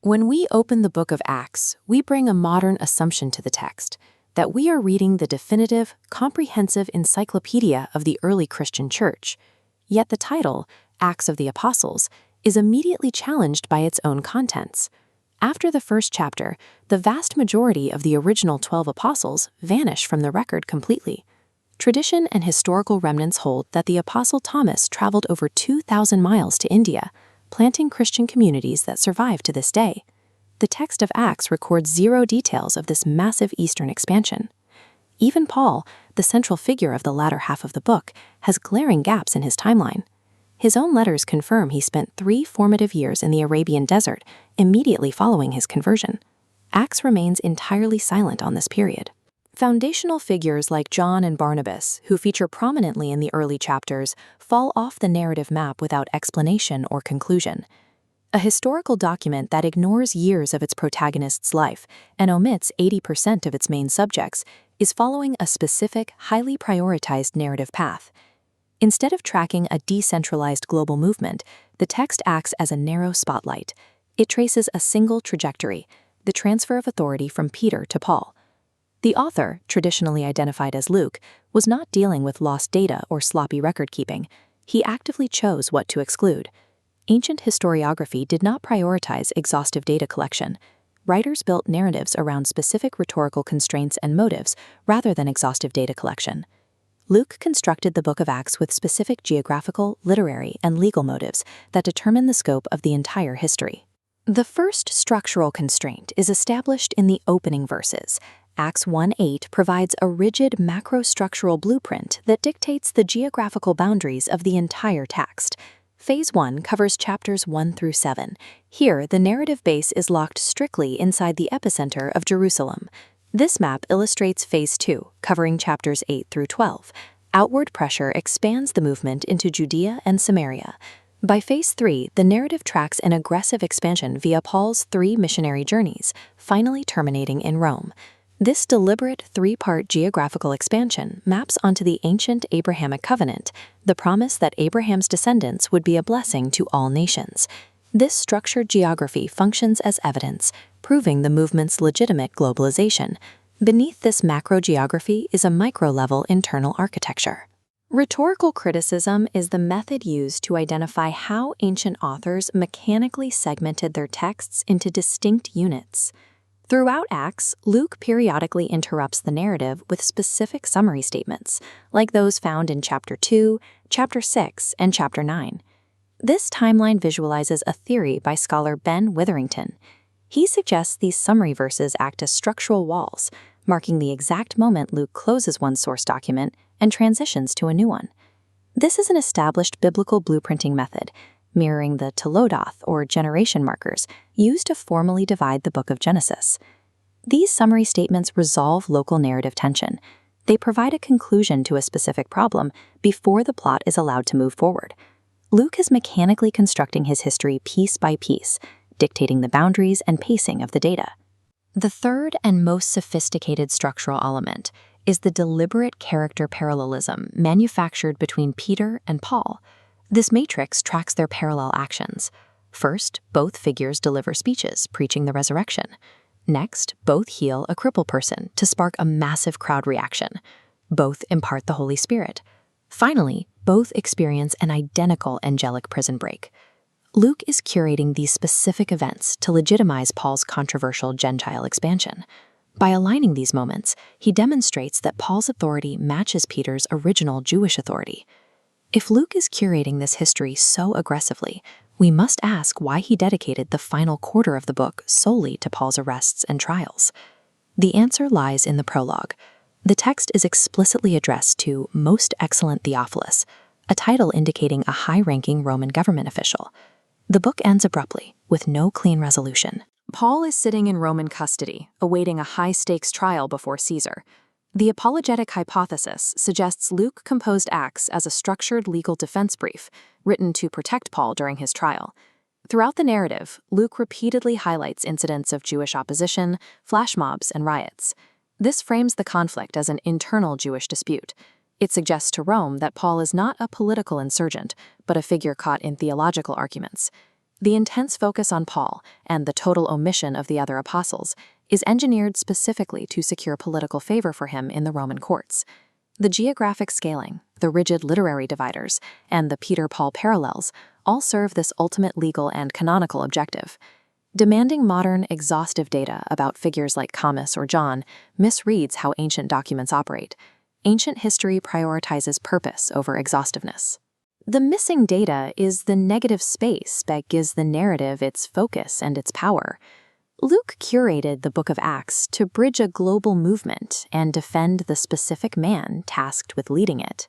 When we open the book of Acts, we bring a modern assumption to the text that we are reading the definitive, comprehensive encyclopedia of the early Christian church. Yet the title, Acts of the Apostles, is immediately challenged by its own contents. After the first chapter, the vast majority of the original 12 apostles vanish from the record completely. Tradition and historical remnants hold that the Apostle Thomas traveled over 2,000 miles to India, planting Christian communities that survive to this day. The text of Acts records zero details of this massive Eastern expansion. Even Paul, the central figure of the latter half of the book, has glaring gaps in his timeline. His own letters confirm he spent 3 formative years in the Arabian desert immediately following his conversion. Acts remains entirely silent on this period. Foundational figures like John and Barnabas, who feature prominently in the early chapters, fall off the narrative map without explanation or conclusion. A historical document that ignores years of its protagonist's life and omits 80% of its main subjects is following a specific, highly prioritized narrative path. Instead of tracking a decentralized global movement, the text acts as a narrow spotlight. It traces a single trajectory, the transfer of authority from Peter to Paul. The author, traditionally identified as Luke, was not dealing with lost data or sloppy record-keeping. He actively chose what to exclude. Ancient historiography did not prioritize exhaustive data collection. Writers built narratives around specific rhetorical constraints and motives rather than exhaustive data collection. Luke constructed the book of Acts with specific geographical, literary, and legal motives that determine the scope of the entire history. The first structural constraint is established in the opening verses. Acts 1:8 provides a rigid macrostructural blueprint that dictates the geographical boundaries of the entire text. Phase 1 covers chapters 1 through 7. Here, the narrative base is locked strictly inside the epicenter of Jerusalem. This map illustrates Phase 2, covering chapters 8 through 12. Outward pressure expands the movement into Judea and Samaria. By Phase 3, the narrative tracks an aggressive expansion via Paul's 3 missionary journeys, finally terminating in Rome. This deliberate 3-part geographical expansion maps onto the ancient Abrahamic covenant, the promise that Abraham's descendants would be a blessing to all nations. This structured geography functions as evidence, proving the movement's legitimate globalization. Beneath this macro geography is a micro-level internal architecture. Rhetorical criticism is the method used to identify how ancient authors mechanically segmented their texts into distinct units. Throughout Acts, Luke periodically interrupts the narrative with specific summary statements, like those found in chapter 2, chapter 6, and chapter 9. This timeline visualizes a theory by scholar Ben Witherington. He suggests these summary verses act as structural walls, marking the exact moment Luke closes one source document and transitions to a new one. This is an established biblical blueprinting method, mirroring the telodoth or generation markers used to formally divide the book of Genesis. These summary statements resolve local narrative tension. They provide a conclusion to a specific problem before the plot is allowed to move forward. Luke is mechanically constructing his history piece by piece, dictating the boundaries and pacing of the data. The third and most sophisticated structural element is the deliberate character parallelism manufactured between Peter and Paul. This matrix tracks their parallel actions. First, both figures deliver speeches preaching the resurrection. Next, both heal a crippled person to spark a massive crowd reaction. Both impart the Holy Spirit. Finally, both experience an identical angelic prison break. Luke is curating these specific events to legitimize Paul's controversial Gentile expansion. By aligning these moments, he demonstrates that Paul's authority matches Peter's original Jewish authority. If Luke is curating this history so aggressively, we must ask why he dedicated the final quarter of the book solely to Paul's arrests and trials. The answer lies in the prologue. The text is explicitly addressed to Most Excellent Theophilus, a title indicating a high-ranking Roman government official. The book ends abruptly, with no clean resolution. Paul is sitting in Roman custody, awaiting a high-stakes trial before Caesar. The apologetic hypothesis suggests Luke composed Acts as a structured legal defense brief, written to protect Paul during his trial. Throughout the narrative, Luke repeatedly highlights incidents of Jewish opposition, flash mobs, and riots. This frames the conflict as an internal Jewish dispute. It suggests to Rome that Paul is not a political insurgent, but a figure caught in theological arguments. The intense focus on Paul and the total omission of the other apostles is engineered specifically to secure political favor for him in the Roman courts. The geographic scaling, the rigid literary dividers, and the Peter-Paul parallels all serve this ultimate legal and canonical objective. Demanding modern, exhaustive data about figures like Thomas or John misreads how ancient documents operate. Ancient history prioritizes purpose over exhaustiveness. The missing data is the negative space that gives the narrative its focus and its power. Luke curated the Book of Acts to bridge a global movement and defend the specific man tasked with leading it.